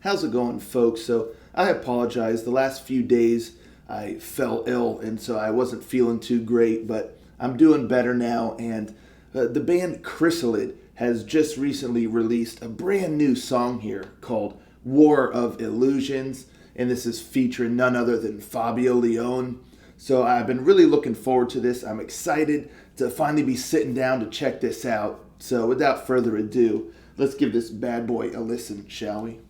How's it going, folks? So I apologize. The last few days I fell ill, and so I wasn't feeling too great, but I'm doing better now. And the band Chrysalid has just recently released a brand new song here called War of Illusions, and this is featuring none other than Fabio Leone. So I've been really looking forward to this. I'm excited to finally be sitting down to check this out. So without further ado, let's give this bad boy a listen, shall we?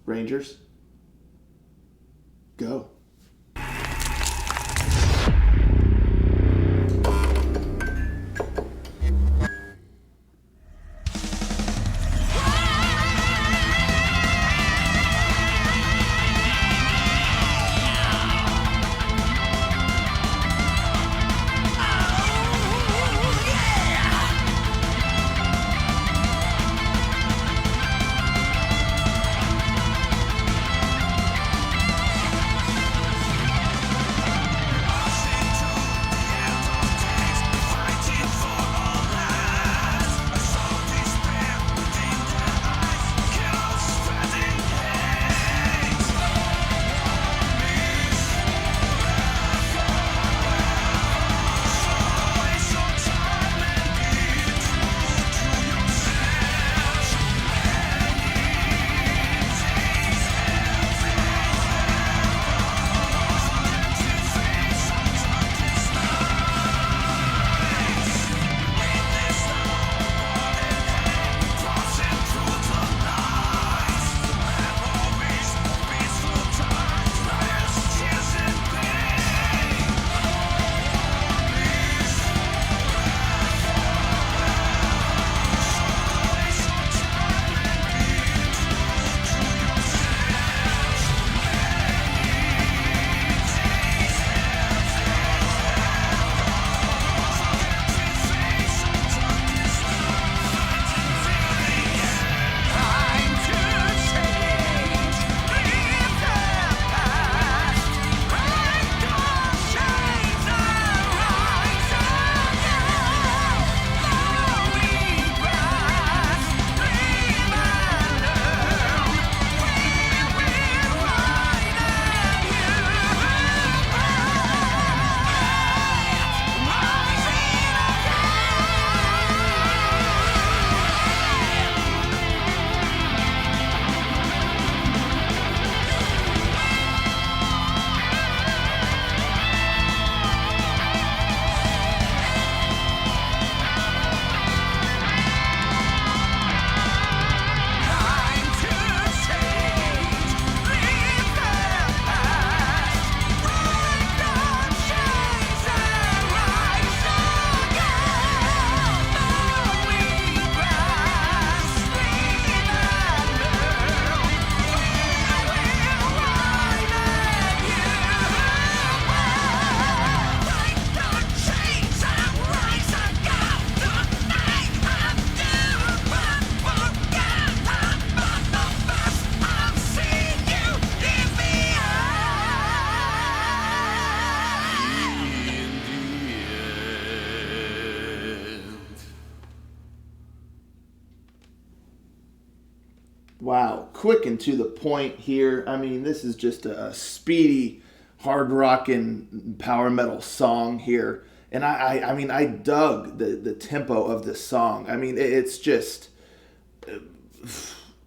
Rangers, go. Wow, quick and to the point here. I mean, this is just a speedy, hard rockin' power metal song here, and I mean, I dug the tempo of this song. I mean, it's just,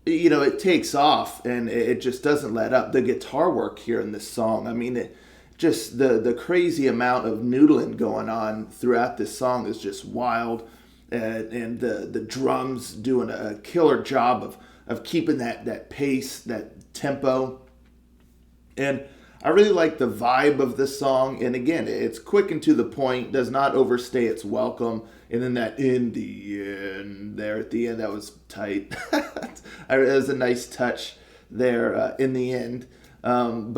it takes off and it just doesn't let up. The guitar work here in this song. I mean, it just the crazy amount of noodling going on throughout this song is just wild, and the drums doing a killer job of keeping that pace, that tempo. And I really like the vibe of this song. And again, it's quick and to the point, does not overstay its welcome. And then that in the end, there at the end, that was tight. It was a nice touch there in the end. So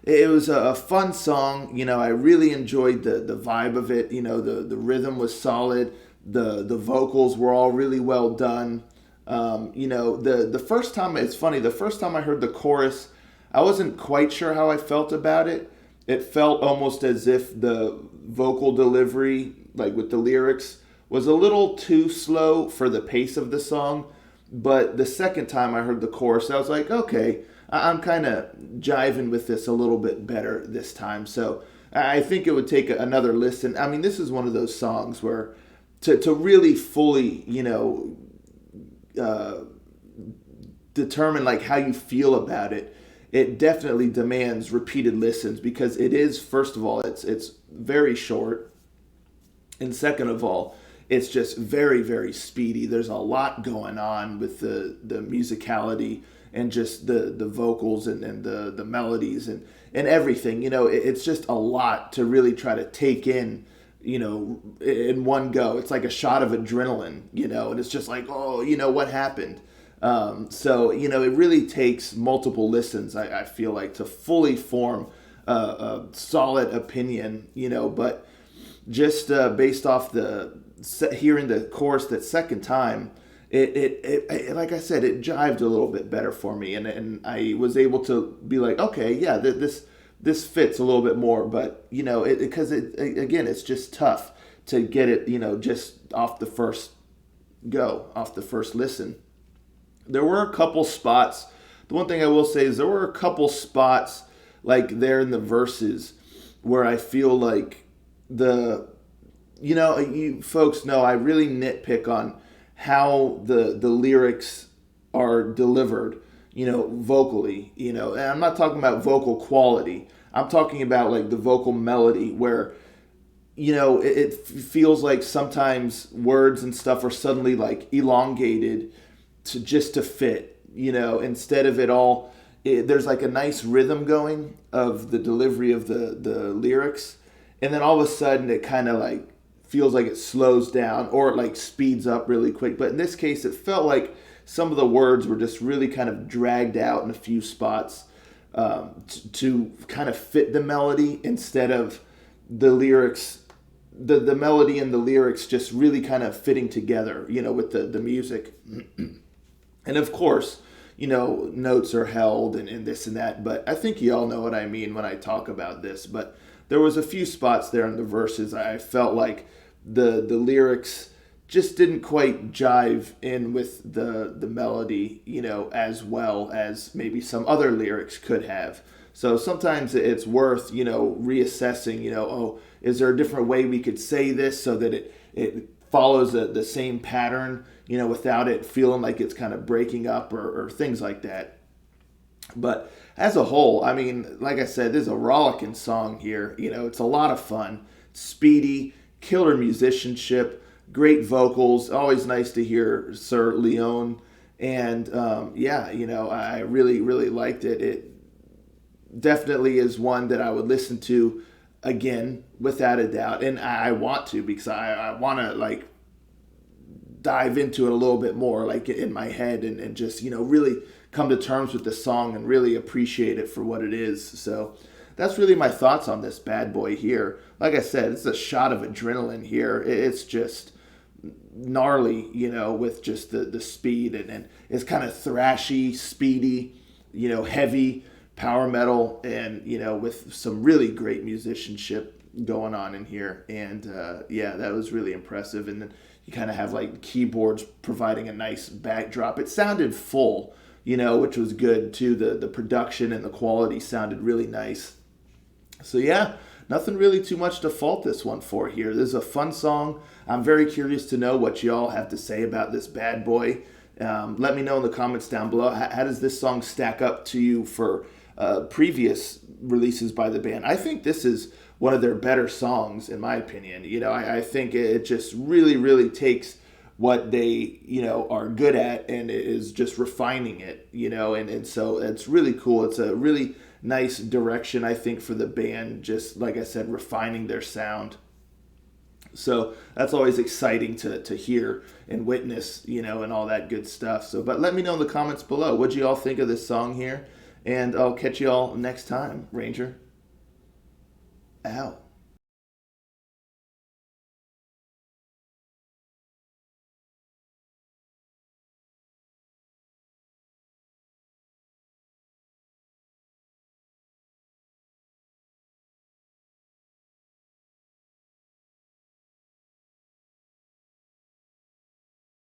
it was a fun song. I really enjoyed the vibe of it. The rhythm was solid. The vocals were all really well done. The first time, it's funny, the first time I heard the chorus, I wasn't quite sure how I felt about it. It felt almost as if the vocal delivery like with the lyrics, was a little too slow for the pace of the song. But the second time I heard the chorus, I was like, okay, I'm kind of jiving with this a little bit better this time. So I think it would take another listen. I mean, this is one of those songs where to really fully, uh, determine like how you feel about it, it definitely demands repeated listens because it is, first of all, it's very short, and second of all, it's just very, very speedy. There's a lot going on with the musicality and just the vocals and the melodies and everything. It's just a lot to really try to take in, in one go. It's like a shot of adrenaline, and it's just like, oh, what happened? So, it really takes multiple listens, I feel like, to fully form a solid opinion, but just based off hearing the chorus that second time, it like I said, it jived a little bit better for me, and I was able to be like, okay, yeah, this fits a little bit more, but because again, it's just tough to get it, just off the first listen. There were a couple spots. The one thing I will say is there were a couple spots like there in the verses where I feel like you folks know I really nitpick on how the lyrics are delivered, vocally, and I'm not talking about vocal quality. I'm talking about like the vocal melody where, it feels like sometimes words and stuff are suddenly like elongated to fit, instead of it all, there's like a nice rhythm going of the delivery of the lyrics. And then all of a sudden it kind of like feels like it slows down or it like speeds up really quick. But in this case, it felt like some of the words were just really kind of dragged out in a few spots to kind of fit the melody instead of the lyrics, the melody and the lyrics just really kind of fitting together, with the music. And of course, notes are held and this and that, but I think you all know what I mean when I talk about this. But there was a few spots there in the verses I felt like the lyrics just didn't quite jive in with the melody, as well as maybe some other lyrics could have. So sometimes it's worth, reassessing, oh, is there a different way we could say this so that it follows the same pattern, without it feeling like it's kind of breaking up or things like that. But as a whole, I mean, like I said, there's a rollicking song here. It's a lot of fun, speedy, killer musicianship, great vocals. Always nice to hear Sir Leon. And I really, really liked it. It definitely is one that I would listen to again, without a doubt. And I want to, because I want to like dive into it a little bit more, like in my head, and just, really come to terms with the song and really appreciate it for what it is. So that's really my thoughts on this bad boy here. Like I said, it's a shot of adrenaline here. It's just gnarly, with just the speed, and it's kind of thrashy, speedy, heavy power metal, and with some really great musicianship going on in here. And that was really impressive. And then you kind of have like keyboards providing a nice backdrop. It sounded full, which was good too. The production and the quality sounded really nice. So yeah, nothing really too much to fault this one for here. This is a fun song. I'm very curious to know what y'all have to say about this bad boy. Let me know in the comments down below. How does this song stack up to you for previous releases by the band? I think this is one of their better songs, in my opinion. I think it just really, really takes what they, are good at and is just refining it, and so it's really cool. It's a really nice direction, I think, for the band, just like I said, refining their sound. So that's always exciting to hear and witness, and all that good stuff. So, but let me know in the comments below. What do you all think of this song here? And I'll catch you all next time. Ranger out.